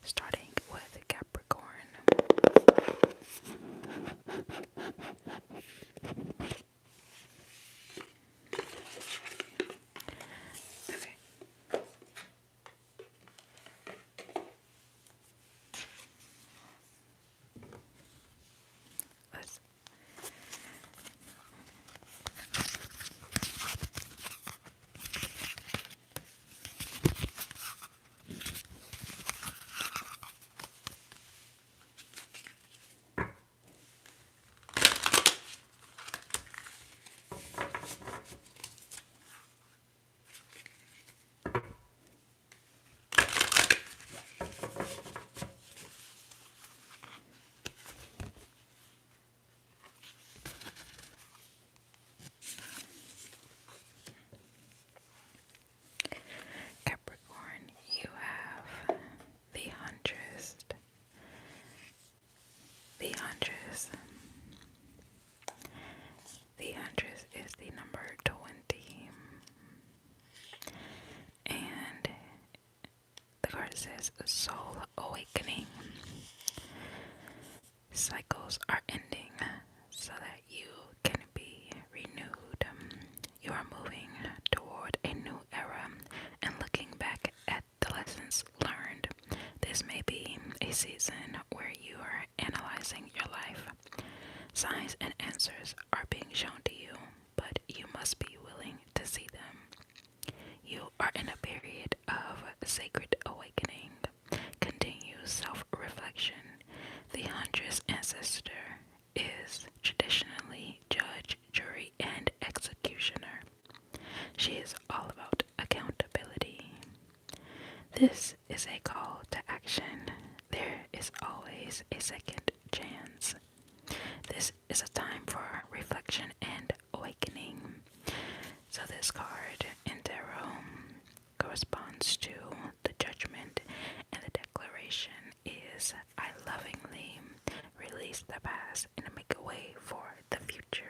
starting with Capricorn. Okay. Let's Capricorn, you have the Huntress. The Huntress. The Huntress is the number 20. And the card says Soul Awakening. Cycles are ending so that you can be renewed. You are moving toward a new era and looking back at the lessons learned. This may be a season where you are analyzing your life. Signs and answers are being shown to you, but you must be willing to see them. You are in a period of sacred awakening, continuous self-reflection. The Huntress ancestor is traditionally judge, jury, and executioner. She is all about accountability. This is a call to action. There is always a second chance. This is a time for reflection and awakening. So this card in tarot corresponds to the judgment, and the declaration is I lovingly release the past and make a way for the future.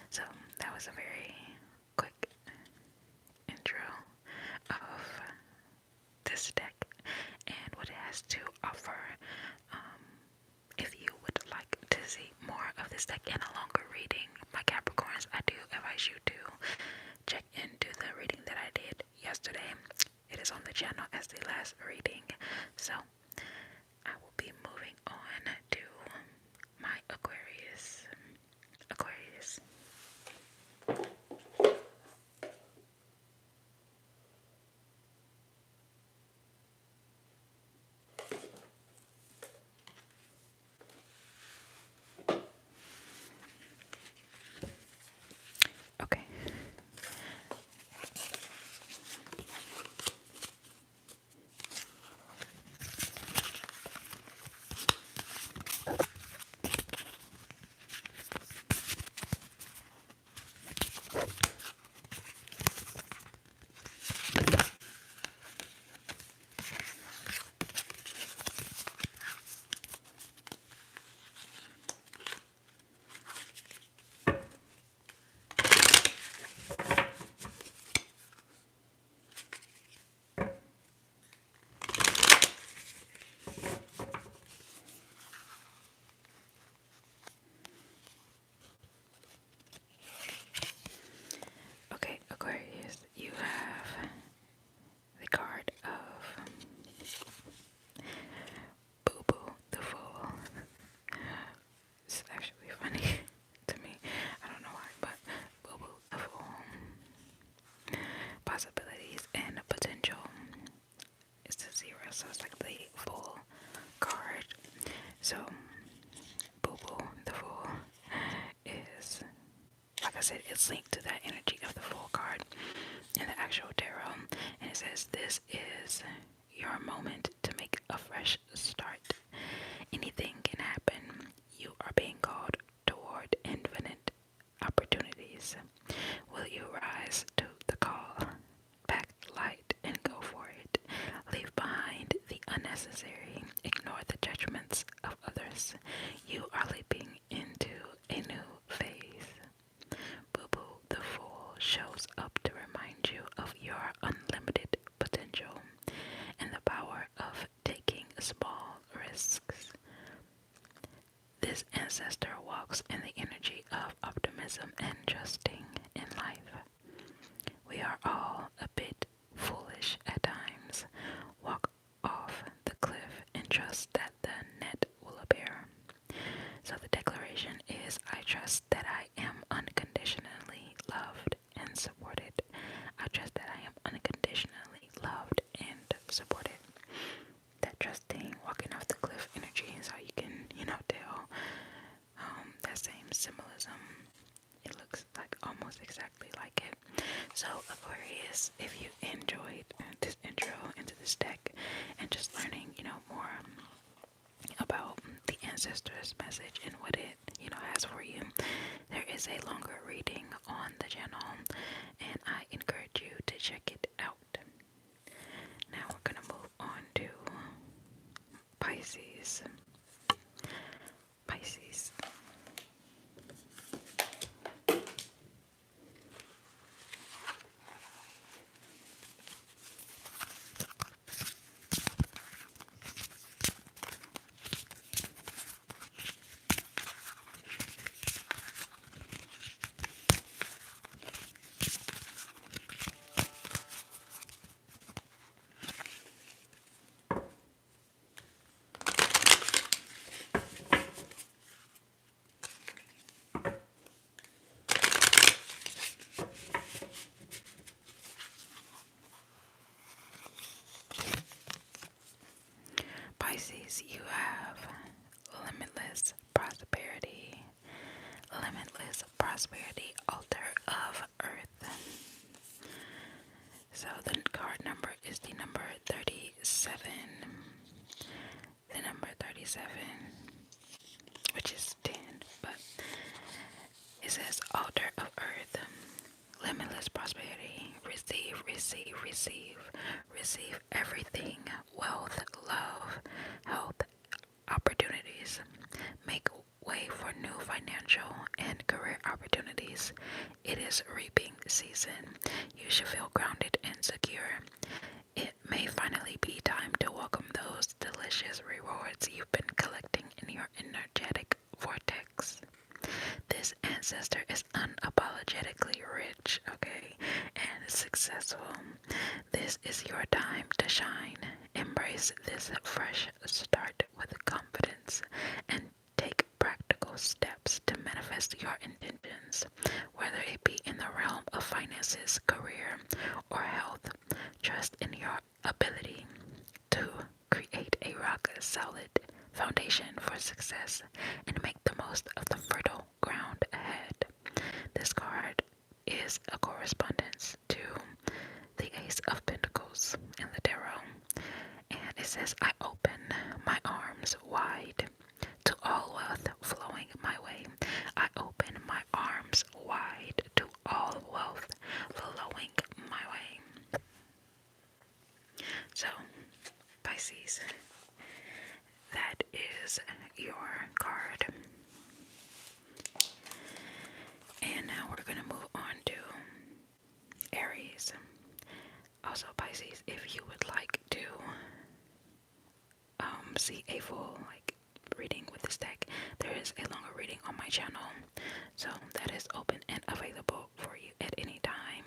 So that was a very quick intro of this deck and what it has to offer. If you would like to see more of this deck and a longer reading, my Capricorns, I do advise you to check into the reading that I did yesterday. It is on the channel as the last reading. So I will be moving on to my Aquarius. Aquarius. Okay. Okay, Aquarius, you have the card of Boo Boo the Fool. It's actually funny to me. I don't know why, but Boo Boo the Fool. Possibilities and potential. It's a 0, so it's like the full card. So, Boo Boo the Fool is, like I said, it's linked to that energy of the Fool card in the actual tarot. And it says, this is your moment to make a fresh start. Anything can happen. You are being called toward infinite opportunities. Will you rise to the call? Pack light and go for it. Leave behind the unnecessary. Ignore the judgments of others. You are leaping into a new phase. Boo Boo the Fool shows up to remind you of your unlimited potential. ancestor walks in the energy of optimism and trusting in life. We are all a bit foolish at times. Walk off the cliff and trust that the net will appear. So the declaration is, I trust that I am unconditionally loved and supported. I trust that I am unconditionally loved and supported. That trusting, walking off the cliff energy is how you can, tell that same symbolism. It looks like almost exactly like it. So Aquarius, if you enjoyed this intro into this deck and just learning, more about the ancestors message and what it, has for you, there is a longer reading on the channel and I encourage you to check it out. Now we're gonna move on to Pisces. Pisces. Pisces, you have limitless prosperity. Limitless prosperity, altar of earth. So the card number is the number 37. The number 37, which is 10, but it says altar of earth. Limitless prosperity. Receive, receive, receive. Receive everything. Wealth, love, health, opportunities. Make way for new financial and career opportunities. It is reaping season. You should feel grounded and secure. It may finally be time to welcome those delicious rewards you've been collecting in your energetic vortex. This ancestor is unapologetically rich, okay, and successful. This is your time to shine. Embrace this fresh start with confidence and take practical steps to manifest your intentions, whether it be in the realm of finances, career, or health. Trust in your ability to create a rock solid foundation for success and make the most of the fertile ground ahead. This card is a correspondence to the Ace of Pentacles in the tarot, and it says, I open my arms wide to all wealth flowing my way. I open my arms wide to all wealth flowing my way. So, Pisces, that is your card. And now we're going to move on to Aries. Also, Pisces, if you would like to see a full reading with this deck, there is a longer reading on my channel. So that is open and available for you at any time.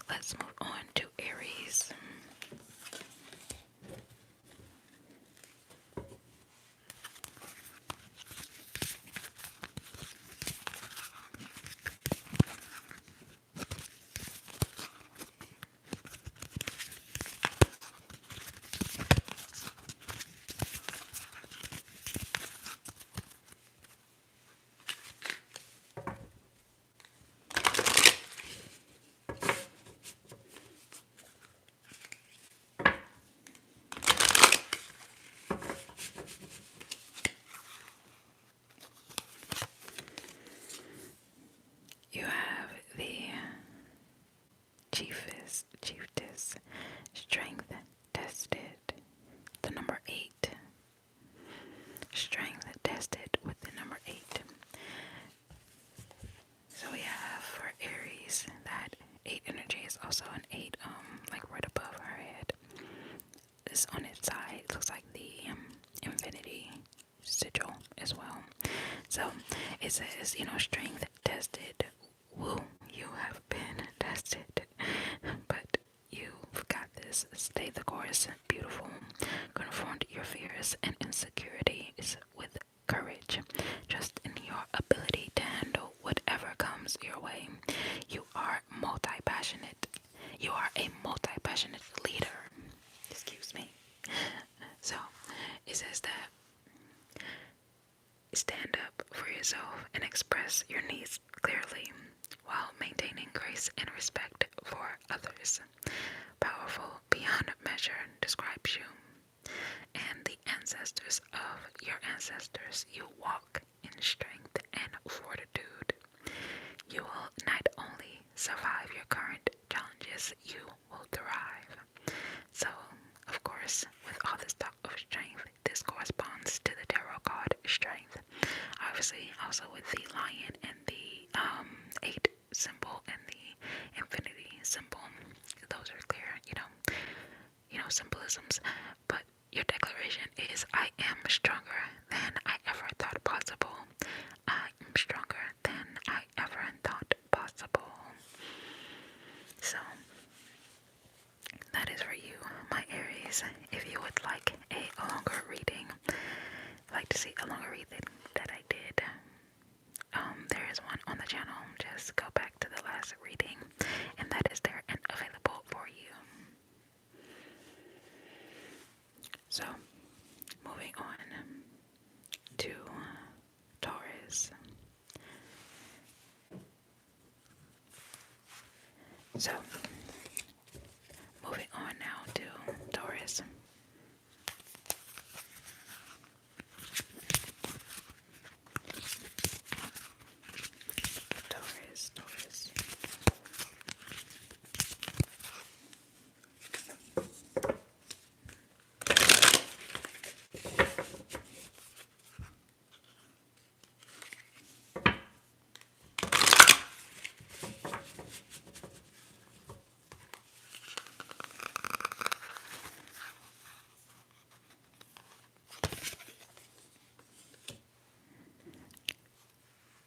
Let's move on to Aries. You have the chiefess, strength tested, the number 8. Strength tested with the number 8. So we have for Aries that 8 energy is also an 8, right above her head. This on its side looks like the infinity sigil as well. So it says, strength tested. Woo, you have been tested, but you've got this. Stay the course, beautiful. Confront your fears and insecurities with courage. Trust in your ability to handle whatever comes your way. You are multi-passionate. You are a multi-passionate leader. Excuse me. So, it says that stand up for yourself and express your needs clearly while maintaining grace and respect for others. Powerful beyond measure describes you and the ancestors of your ancestors. You walk in strength and fortitude. You will not only survive your current challenges, you will thrive. So, of course, with all this talk of strength, this corresponds to the tarot card strength. Obviously, also with the lion and the 8 symbol and the infinity symbol. Those are clear, symbolisms. But your declaration is, I am stronger than I ever thought possible. I am stronger than I ever thought possible. So, that is for you, my Aries. If you would like a longer reading, like to see a longer reading that I did, there is one on the channel. Just go back to the last reading, and that is there and available for you. So, moving on to Taurus. So, moving on now to Taurus. Taurus.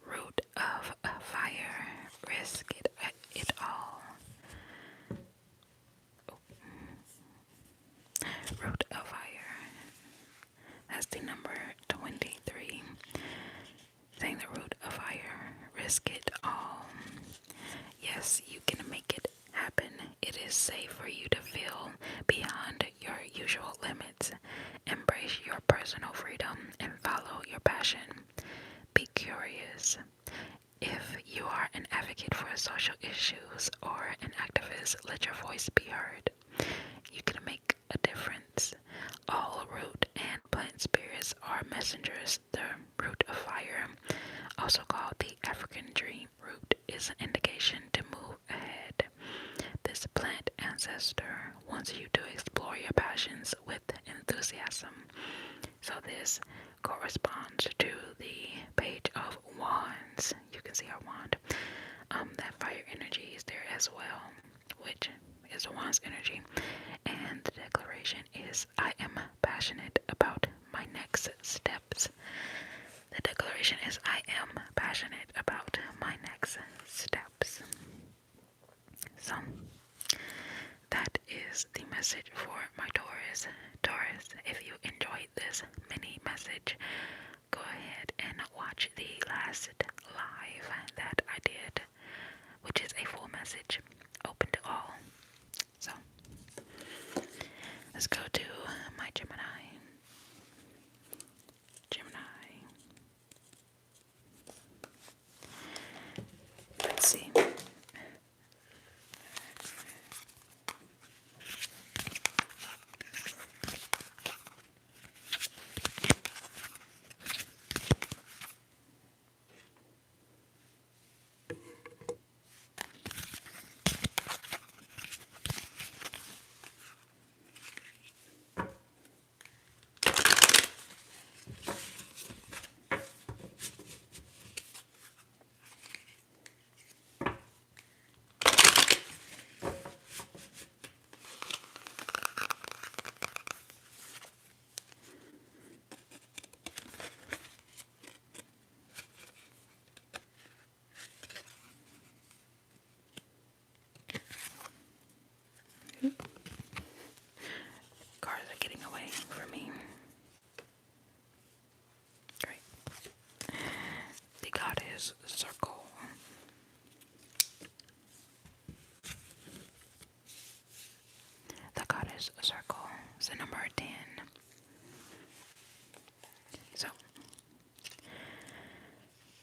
Root of a fire, risk it all. Root of fire. That's the number 23. Saying the root of fire, risk it all. Yes, you can make it happen. It is safe for you to feel beyond your usual limits. Embrace your personal freedom and follow your passion. Be curious. If you are an advocate for social issues or an activist, let your voice be heard. You can make a difference. All root and plant spirits are messengers. The root of fire, also called the African dream root, is an indication to move ahead. This plant ancestor wants you to explore your passions with enthusiasm. So this corresponds to the Page of Wands. You can see our wand. That fire energy is there as well, which is a wand's energy. And the declaration is, I am passionate about my next steps. The declaration is, I am passionate about my next steps. So, that is the message for my Taurus. Taurus, if you enjoyed this mini message, go ahead and watch the last live that I did, which is a full message, open to all. So, let's go to my Gemini. Let's see. Okay, for me. Great. The goddess circle. The goddess circle is the number 10. So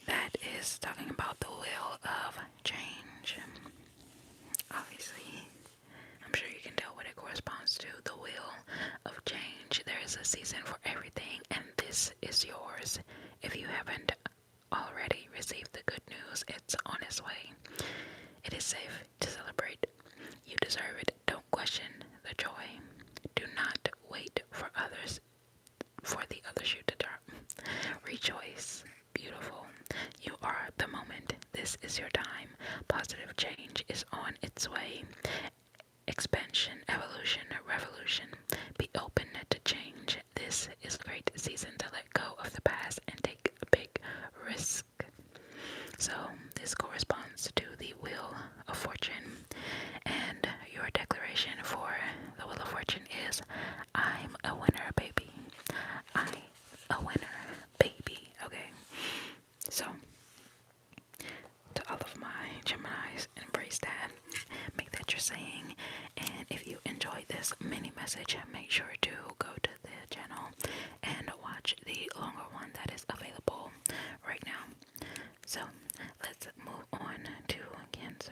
that is talking about the wheel of change. Obviously, I'm sure you can tell what it corresponds to. The wheel of change. There is a season for everything, and this is yours. If you haven't already received the good news, it's on its way. It is safe to celebrate. You deserve it. Don't question the joy. Do not wait for the other shoe to drop. Rejoice. Beautiful. You are the moment. This is your time. Positive change is on its way. Expansion, evolution, revolution. Be open to change. This is a great season to let go of the past and take a big risk. So this corresponds to the Wheel of Fortune, and your declaration for the Wheel of Fortune is, I'm a winner, baby. I'm a winner, baby. Okay, so to all of my Geminis, embrace that. Make that your saying. And if you enjoyed this mini message, make sure to go to the channel and watch the longer one that is available right now. So let's move on to Cancer.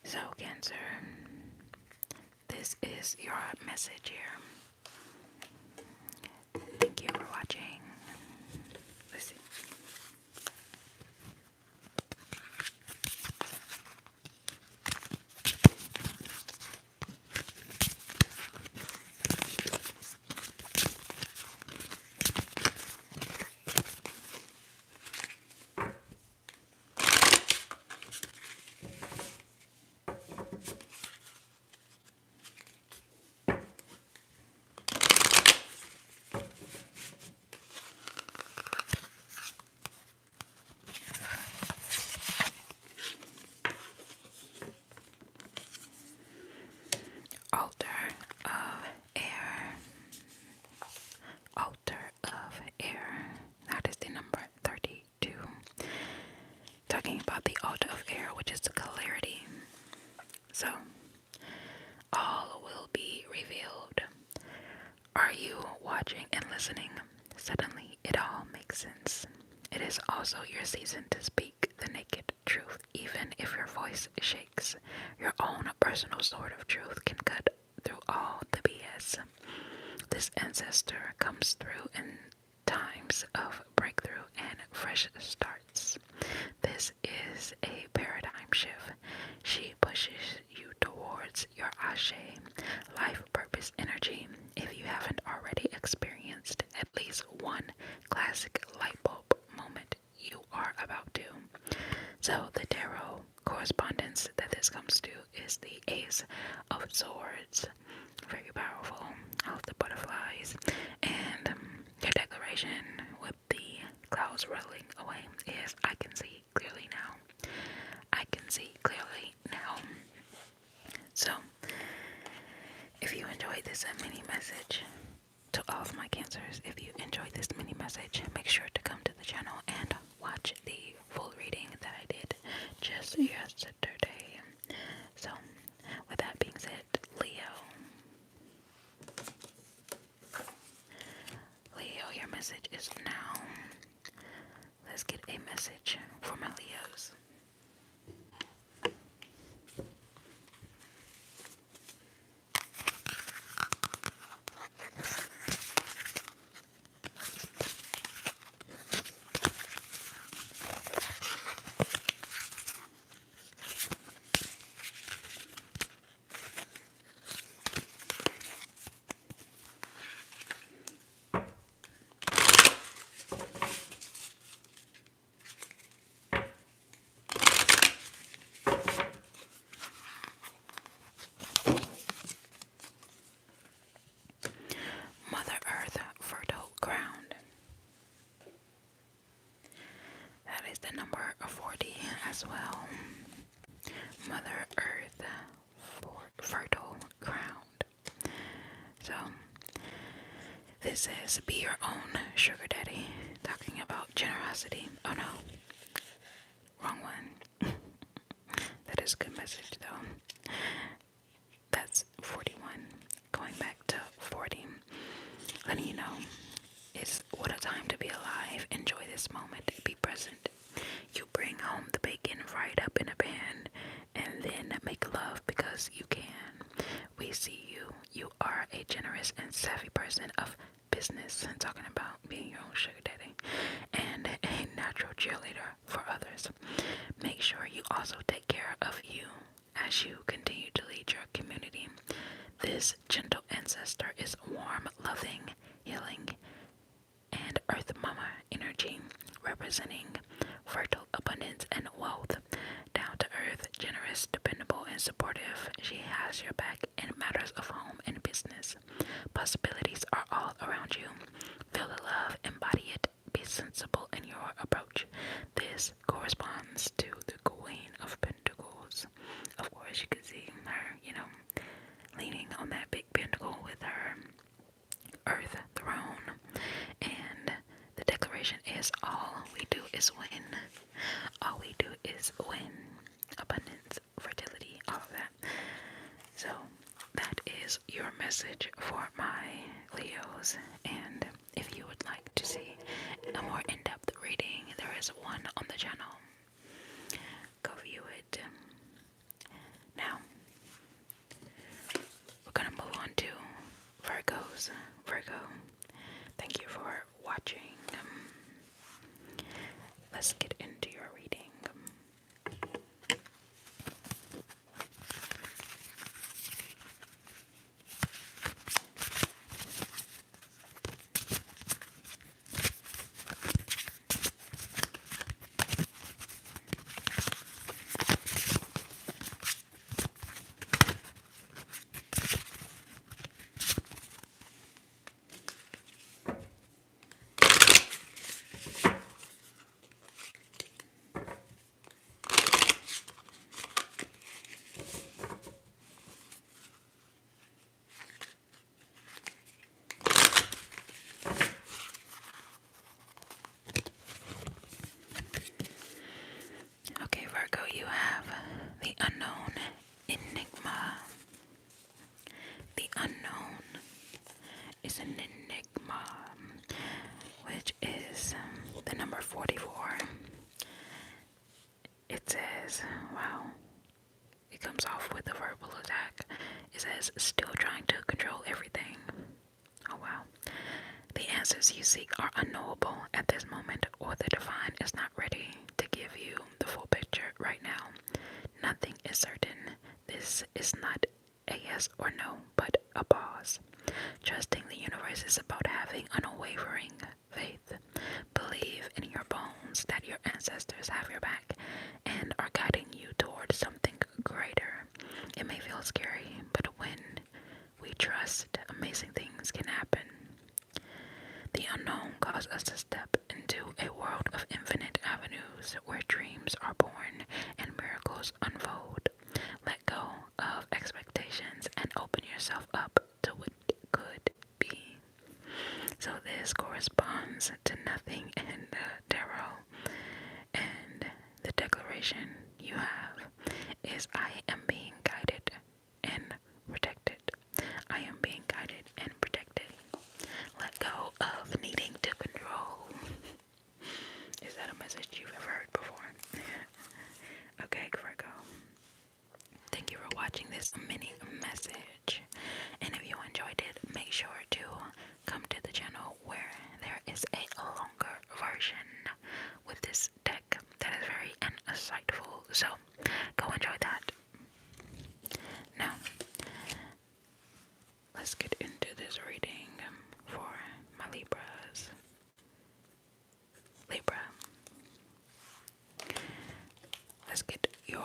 So Cancer, this is your message here. Thank you for watching. Let's see. Altar of Air. Altar of Air. That is the number 32. Talking about the altar of air, which is the clarity. So, all will be revealed. Are you watching and listening? Suddenly, it all makes sense. It is also your season to speak the naked truth, even if your voice shakes. Your own personal sword of truth can cut through all the BS. This ancestor comes through in times of breakthrough and fresh starts. This is a paradigm shift. She pushes you towards your Ashe, life purpose energy. If you haven't already experienced at least one classic light bulb moment, you are about to. So the tarot correspondence that this comes to is the Ace of Swords. Very powerful. Of the butterflies. And your declaration with the clouds rolling away is, I can see clearly now. I can see clearly now. So, if you enjoyed this mini message, to all of my Cancers, if you enjoyed this mini message, make sure to come to the channel and watch the full reading that I did just yesterday. So, with that being said, Leo, your message is now. Let's get a message for my Leos. Mother Earth, fertile ground. That is the number 40 as well. Mother Earth, fertile ground. So, this is Be Your Own Sugar Daddy, talking about generosity. Oh no, wrong one. That is a good message though. That's 41. Going back to 40. Letting you know, it's what a time to be alive. Enjoy this moment. Be present. You bring home the bacon fried up in a pan and then make love because you can. We see you. You are a generous and savvy person of business. Talking about being your own sugar daddy and a natural cheerleader for others. Make sure you also take care of you as you continue to lead your community. This gentle ancestor is warm, loving, healing, and Earth Mama energy, representing fertile abundance and wealth. Down to earth, generous, dependable, and supportive, she has your back in matters of home and business. Possibilities are all around you. Feel the love, embody it, be sensible in your approach. This corresponds to the Queen of Pentacles. Of course, you can see her, leaning on that big pentacle with her Earth throne. And the declaration is all we do is win. All we do is win. Abundance, fertility, all of that. So that is your message for my Leos. And if you would like to see a more in-depth reading, there is one on the channel. Go view it. Now, we're going to move on to Virgos. Virgo, thank you for watching. Let's get into your reading. Okay, Virgo, you have the unknown enigma. The unknown is an enigma, which is the number 44. It says, wow, it comes off with a verbal attack. It says, still trying to control everything. Oh, wow. The answers you seek are unknowable at this moment, or the divine is not ready to give you the full picture right now. Nothing is certain. This is not a yes or no, but a pause. Trusting the universe is about having unwavering faith. Believe in your bones that your ancestors have your back and are guiding you toward something greater. It may feel scary, but when we trust, amazing things can happen. The unknown calls us to step into a world of infinite avenues where dreams are born and miracles unfold. Let go of expectations and open yourself up to what could be. So this corresponds to nothing in the tarot. And the declaration you have is, I am being guided and protected. I am being guided and protected. Let go of needing to control. Is that a message you've ever heard before? Okay, Virgo. Thank you for watching this mini message. And if you enjoyed it, make sure to come to the channel where there is a longer version with this deck that is very insightful. So go enjoy that. Now, let's get into this reading for my Libras. Libra, let's get your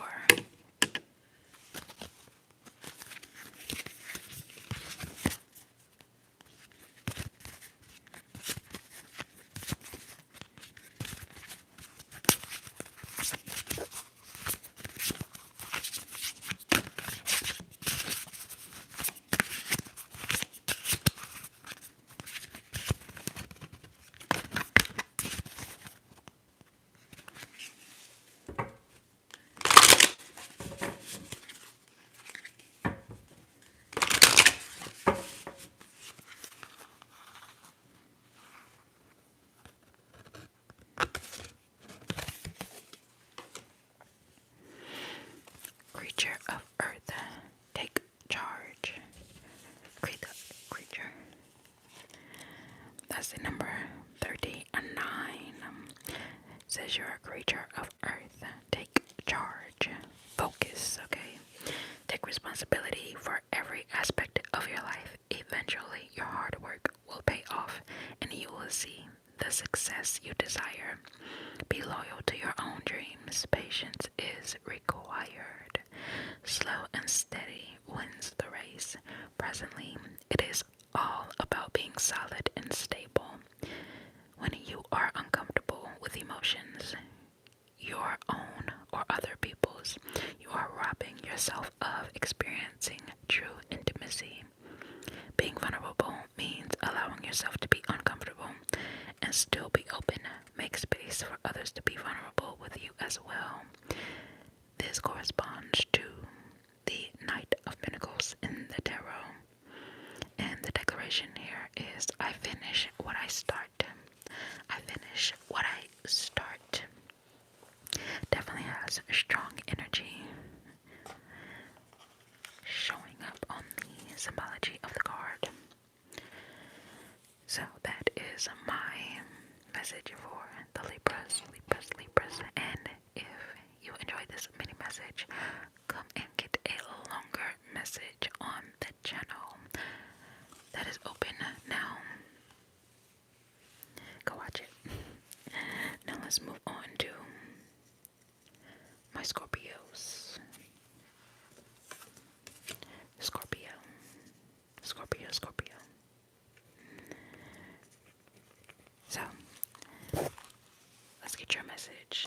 creature of earth, take charge. Creature. That's the number 39. Says you're a creature of earth. Take charge. Focus, okay? Take responsibility for every aspect of your life. Eventually, your hard work will pay off and you will see the success you desire. Be loyal to your own dreams. Patience is required. Slow and steady wins the race. Presently, it is all about being solid and stable. When you are uncomfortable with emotions, your own or other people's, you are robbing yourself of experiencing true intimacy. Being vulnerable means allowing yourself to be uncomfortable and still be open. Make space for others to be vulnerable with you as well. This corresponds to the Knight of Pentacles in the Tarot. And the declaration here is, I finish what I start. I finish what I start. Definitely has a strong energy showing up on the symbology of the card. So that is my message for the Libras. And if you enjoyed this mini message, come and get a longer message on the channel that is open now. Go watch it. Now let's move on to my Scorpios. Scorpio. So, let's get your message.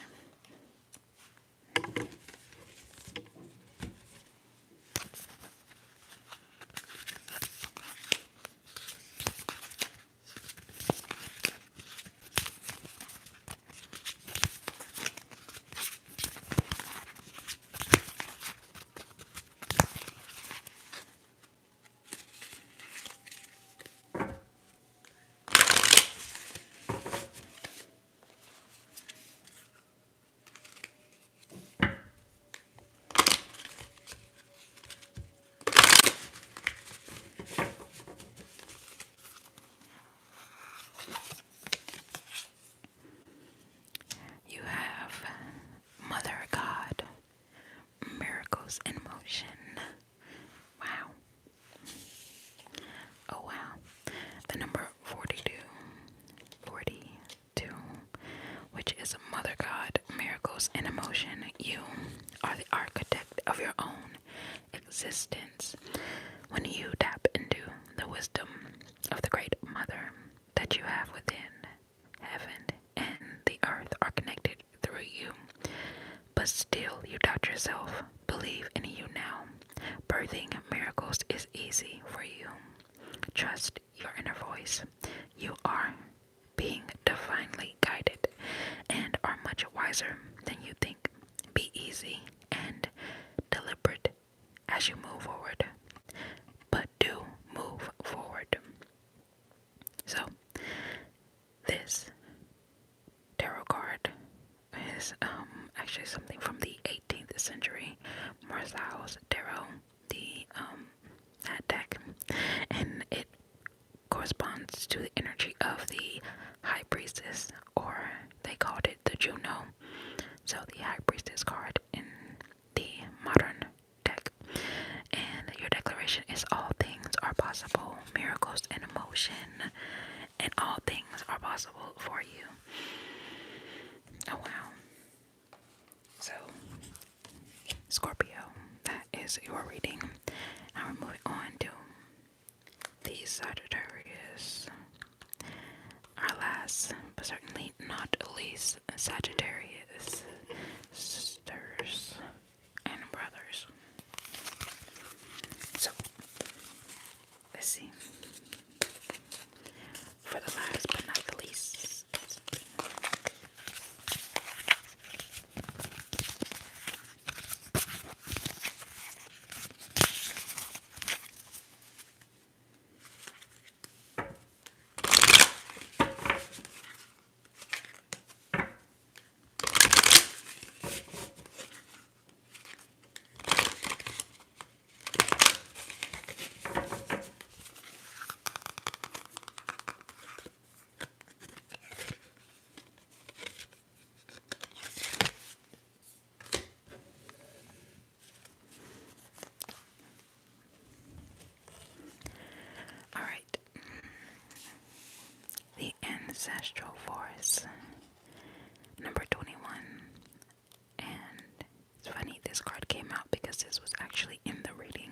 You have Mother God, miracles in motion. Wow. Oh wow. The number 42, which is Mother God, miracles in motion. You are the architect of your own existence. When you tap into the wisdom of the Great Mother that you have within, heaven and the earth are connected through you. But still you doubt yourself. Believe in you now. Birthing miracles is easy for you. Trust your inner voice. You are being divinely guided and are much wiser than you think. Be easy and deliberate as you move forward. But do move forward. So, this tarot card is actually something from the 18th century, Marseille's tarot, that deck, and it corresponds to the energy of the High Priestess, or they called it the Juno. So the High Priestess card in the modern deck, and your declaration is all things are possible, miracles in motion, and all things are possible for you. Oh wow. So, Scorpio, that is your reading. Now we're moving on to the Sagittarius. Our last, but certainly not least, Sagittarius, sisters and brothers. So, let's see. For the last but not the least, Ancestral Force, number 21. And it's funny, this card came out because this was actually in the reading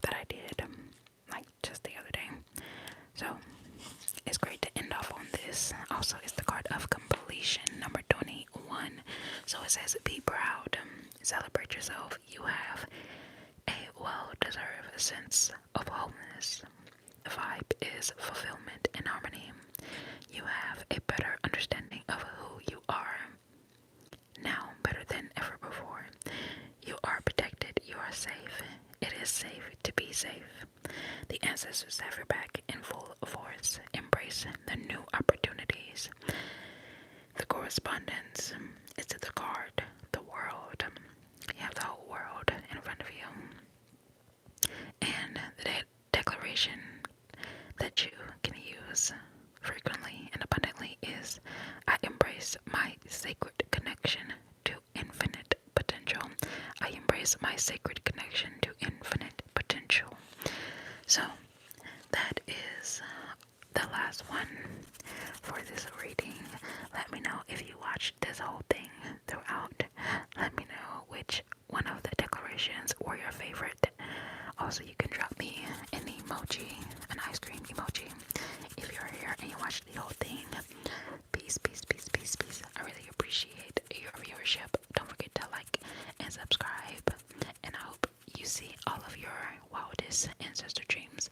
that I did, like just the other day. So it's great to end off on this. Also, it's the card of completion, number 21. So it says, be proud, celebrate yourself. You have a well-deserved sense of wholeness. The vibe is fulfillment and harmony. You have a better understanding of who you are now, better than ever before. You are protected. You are safe. It is safe to be safe. The ancestors have your back in full force. Embrace the new opportunities. The correspondence is to the card, the world. You have the whole world in front of you. And the declaration that you can use frequently and abundantly is, I embrace my sacred connection to infinite potential. I embrace my sacred connection to infinite potential. So that is the last one for this reading. Let me know if you watched this whole thing throughout. Let me know which one of the declarations were your favorite. Also, you can drop me an emoji, an ice cream emoji, if you're here and you watched the whole thing. Peace, peace, peace, peace, peace. I really appreciate your viewership. Don't forget to like and subscribe. And I hope you see all of your wildest ancestor dreams